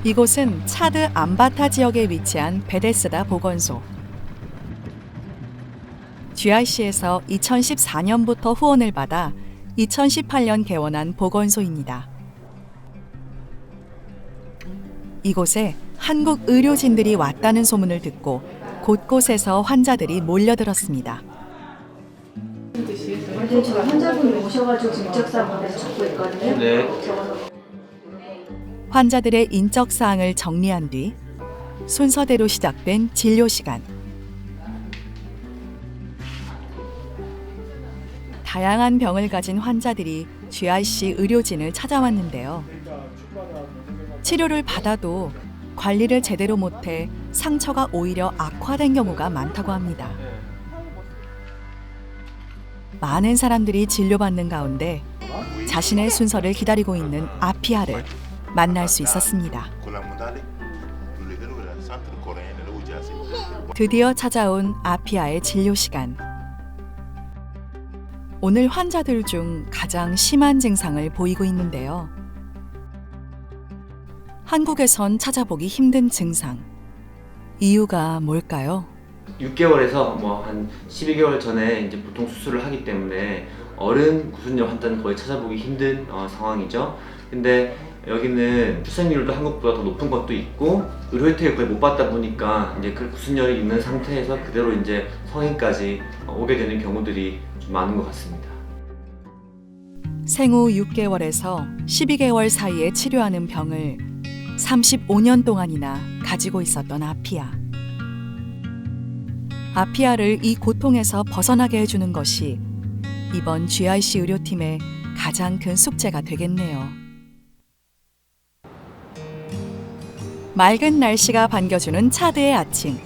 이곳은 차드 암바타 지역에 위치한 베데스다 보건소. GIC에서 2014년부터 후원을 받아 2018년 개원한 보건소입니다. 이곳에 한국 의료진들이 왔다는 소문을 듣고 곳곳에서 환자들이 몰려들었습니다. 근데 저 환자분이 오셔가지고 인적사항을 적고 있거든요. 네. 환자들의 인적 사항을 정리한 뒤 순서대로 시작된 진료 시간. 다양한 병을 가진 환자들이 GIC 의료진을 찾아왔는데요. 치료를 받아도 관리를 제대로 못해 상처가 오히려 악화된 경우가 많다고 합니다. 많은 사람들이 진료받는 가운데 자신의 순서를 기다리고 있는 아피아를 만날 수 있었습니다. 드디어 찾아온 아피아의 진료 시간. 오늘 환자들 중 가장 심한 증상을 보이고 있는데요. 한국에선 찾아보기 힘든 증상. 이유가 뭘까요? 6개월에서 한 12개월 전에 이제 보통 수술을 하기 때문에 어른 구순염 환자는 거의 찾아보기 힘든 상황이죠. 근데 여기는 출생률도 한국보다 더 높은 것도 있고 의료 혜택을 거의 못 받다 보니까 이제 그 구순염이 있는 상태에서 그대로 이제 성인까지 오게 되는 경우들이 좀 많은 것 같습니다. 생후 6개월에서 12개월 사이에 치료하는 병을 35년 동안이나 가지고 있었던 아피아. 아피아를 이 고통에서 벗어나게 해주는 것이 이번 GIC 의료팀의 가장 큰 숙제가 되겠네요. 맑은 날씨가 반겨주는 차드의 아침.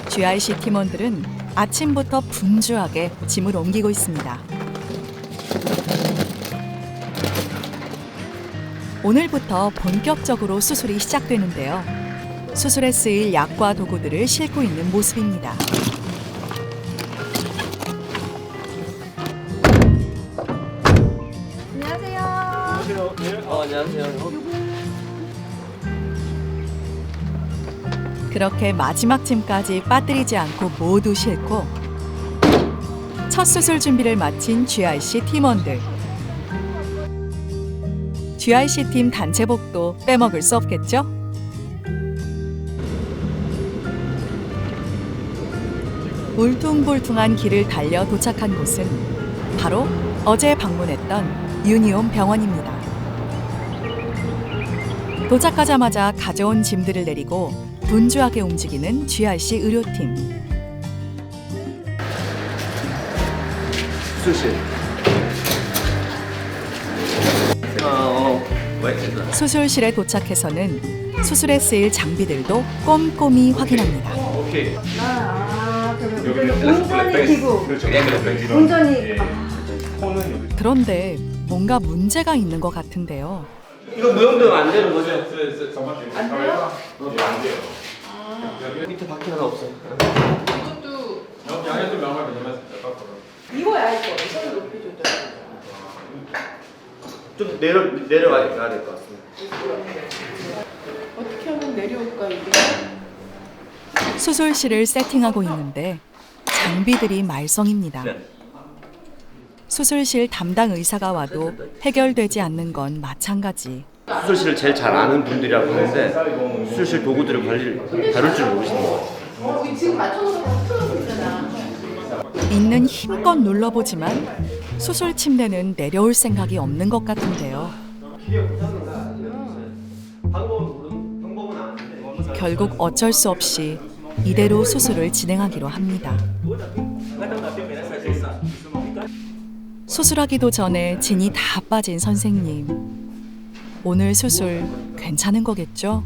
GIC 팀원들은 아침부터 분주하게 짐을 옮기고 있습니다. 오늘부터 본격적으로 수술이 시작되는데요. 수술에 쓰일 약과 도구들을 싣고 있는 모습입니다. 안녕하세요. 안녕하세요. 그렇게 마지막 짐까지 빠뜨리지 않고 모두 싣고 첫 수술 준비를 마친 GIC 팀원들. GIC 팀 단체복도 빼먹을 수 없겠죠? 울퉁불퉁한 길을 달려 도착한 곳은 바로 어제 방문했던 유니온 병원입니다. 도착하자마자 가져온 짐들을 내리고 분주하게 움직이는 GIC 의료팀. 수술. 수술실에 도착해서는 수술에 쓰일 장비들도 꼼꼼히 확인합니다. 오케이. 운전이 기구. 운전이. 그런데 뭔가 문제가 있는 것 같은데요. 이거 무용되면 안 되는 거죠? 안 돼요? 안 돼요. 밑에 바퀴 하나 없어요. 이거야 이거. 손을 높여줬다. 좀 내려가야 될 것 같습니다. 어떻게 하면 내려올까 이게? 수술실을 세팅하고 있는데 장비들이 말썽입니다. 수술실 담당 의사가 와도 해결되지 않는 건 마찬가지. 수술실을 제일 잘 아는 분들이라고 하는데 수술실 도구들을 다룰 줄 모르시는 거예요. 지금 맞춰서 틀어놓고 있잖아. 있는 힘껏 눌러보지만 수술 침대는 내려올 생각이 없는 것 같은데요. 결국 어쩔 수 없이 이대로 수술을 진행하기로 합니다. 수술하기도 전에 진이 다 빠진 선생님. 오늘 수술 괜찮은 거겠죠?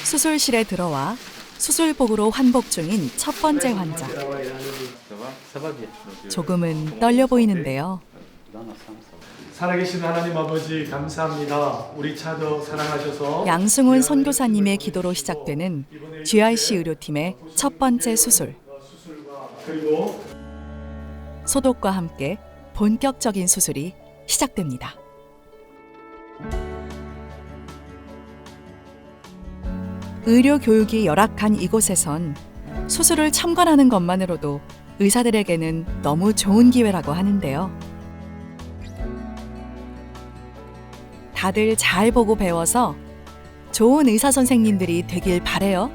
수술실에 들어와 수술복으로 환복 중인 첫 번째 환자. 조금은 떨려 보이는데요. 살아계신 하나님 아버지 감사합니다. 우리 차도 사랑하셔서 양승훈 선교사님의 기도로 시작되는 GIC 의료팀의 첫 번째 수술. 그리고 소독과 함께 본격적인 수술이 시작됩니다. 의료 교육이 열악한 이곳에선 수술을 참관하는 것만으로도 의사들에게는 너무 좋은 기회라고 하는데요. 다들 잘 보고 배워서 좋은 의사 선생님들이 되길 바래요.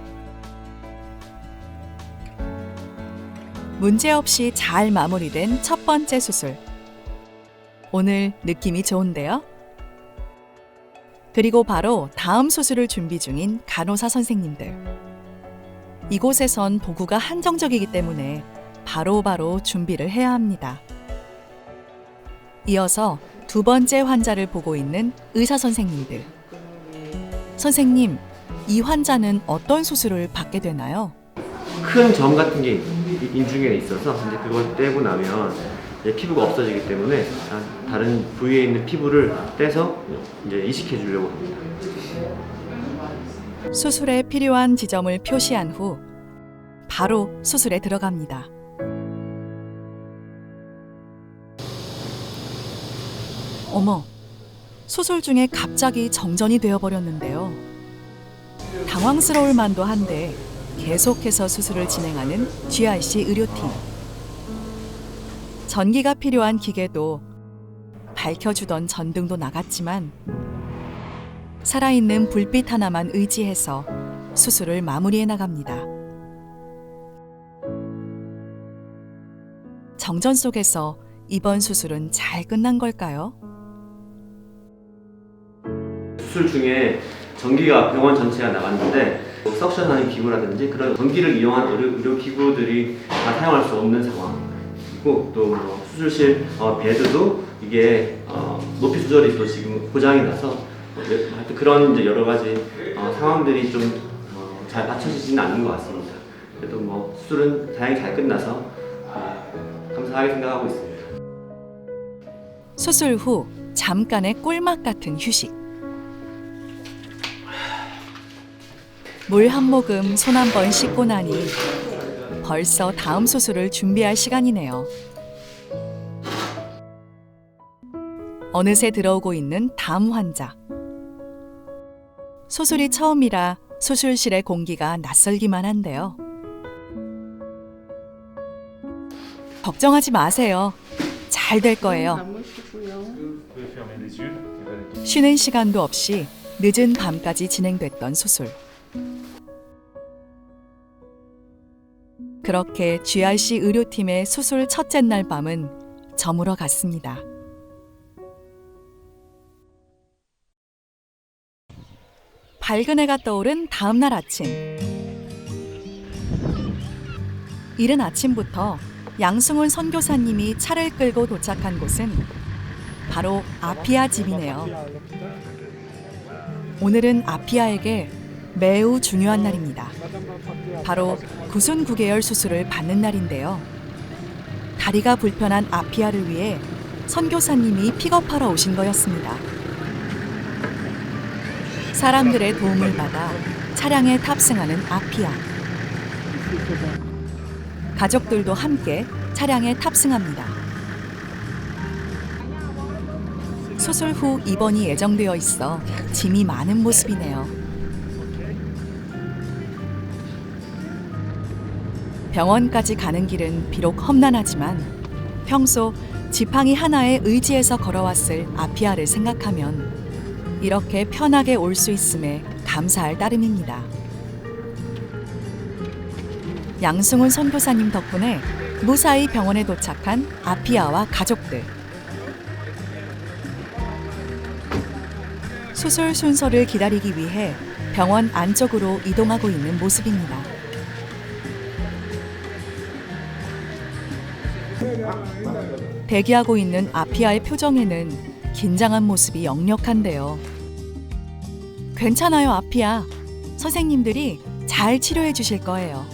문제없이 잘 마무리된 첫 번째 수술. 오늘 느낌이 좋은데요? 그리고 바로 다음 수술을 준비 중인 간호사 선생님들. 이곳에선 도구가 한정적이기 때문에 바로바로 준비를 해야 합니다. 이어서 두 번째 환자를 보고 있는 의사 선생님들. 선생님, 이 환자는 어떤 수술을 받게 되나요? 큰 점 같은 게 인중에 있어서 이제 그걸 떼고 나면 이제 피부가 없어지기 때문에 다른 부위에 있는 피부를 떼서 이제 이식해 주려고 합니다. 수술에 필요한 지점을 표시한 후 바로 수술에 들어갑니다. 어머, 수술 중에 갑자기 정전이 되어버렸는데요. 당황스러울 만도 한데 계속해서 수술을 진행하는 GRC 의료팀. 전기가 필요한 기계도 밝혀주던 전등도 나갔지만 살아있는 불빛 하나만 의지해서 수술을 마무리해 나갑니다. 정전 속에서 이번 수술은 잘 끝난 걸까요? 수술 중에 전기가 병원 전체가 나갔는데 석션하는 기구라든지 그런 전기를 이용한 의료 기구들이 다 사용할 수 없는 상황이고 또 수술실 베드도 이게 높이 조절이 또 지금 고장이 나서 하여튼 그런 이제 여러 가지 상황들이 좀 잘 받쳐지지는 않는 것 같습니다. 그래도 뭐 수술은 다행히 잘 끝나서 감사하게 생각하고 있습니다. 수술 후 잠깐의 꿀맛 같은 휴식. 물 한 모금 손 한 번 씻고 나니 벌써 다음 수술을 준비할 시간이네요. 어느새 들어오고 있는 다음 환자. 수술이 처음이라 수술실의 공기가 낯설기만 한데요. 걱정하지 마세요. 잘 될 거예요. 쉬는 시간도 없이 늦은 밤까지 진행됐던 수술. 그렇게 GRC 의료팀의 수술 첫째 날 밤은 저물어 갔습니다. 밝은 해가 떠오른 다음 날 아침. 이른 아침부터 양승훈 선교사님이 차를 끌고 도착한 곳은 바로 아피아 집이네요. 오늘은 아피아에게 매우 중요한 날입니다. 바로 구순 9개월 수술을 받는 날인데요. 다리가 불편한 아피아를 위해 선교사님이 픽업하러 오신 거였습니다. 사람들의 도움을 받아 차량에 탑승하는 아피아. 가족들도 함께 차량에 탑승합니다. 수술 후 입원이 예정되어 있어 짐이 많은 모습이네요. 병원까지 가는 길은 비록 험난하지만 평소 지팡이 하나에 의지해서 걸어왔을 아피아를 생각하면 이렇게 편하게 올 수 있음에 감사할 따름입니다. 양승훈 선교사님 덕분에 무사히 병원에 도착한 아피아와 가족들. 수술 순서를 기다리기 위해 병원 안쪽으로 이동하고 있는 모습입니다. 대기하고 있는 아피아의 표정에는 긴장한 모습이 역력한데요. 괜찮아요, 아피아. 선생님들이 잘 치료해 주실 거예요.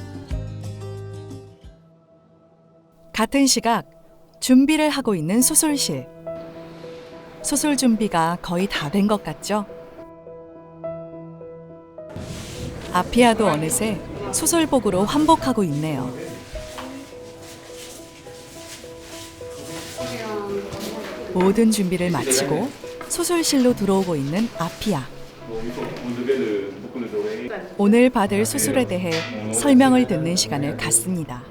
같은 시각 준비를 하고 있는 수술실. 수술 준비가 거의 다 된 것 같죠? 아피아도 어느새 수술복으로 환복하고 있네요. 모든 준비를 마치고 수술실로 들어오고 있는 아피아. 오늘 받을 수술에 대해 설명을 듣는 시간을 갖습니다.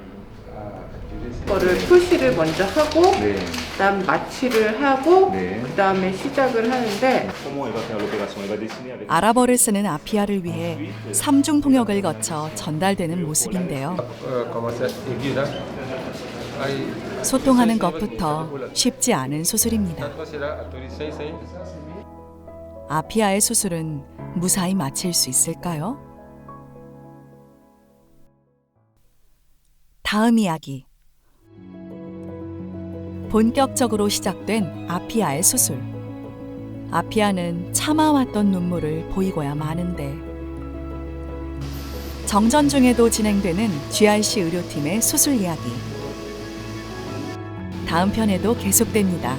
거를 표시를 먼저 하고 네. 그다음 마취를 하고 네. 그다음에 시작을 하는데 아랍어를 쓰는 아피아를 위해 삼중 통역을 거쳐 전달되는 모습인데요. 소통하는 것부터 쉽지 않은 수술입니다. 아피아의 수술은 무사히 마칠 수 있을까요? 다음 이야기. 본격적으로 시작된 아피아의 수술. 아피아는 참아왔던 눈물을 보이고야 마는데 정전 중에도 진행되는 GRC 의료팀의 수술 이야기. 다음 편에도 계속됩니다.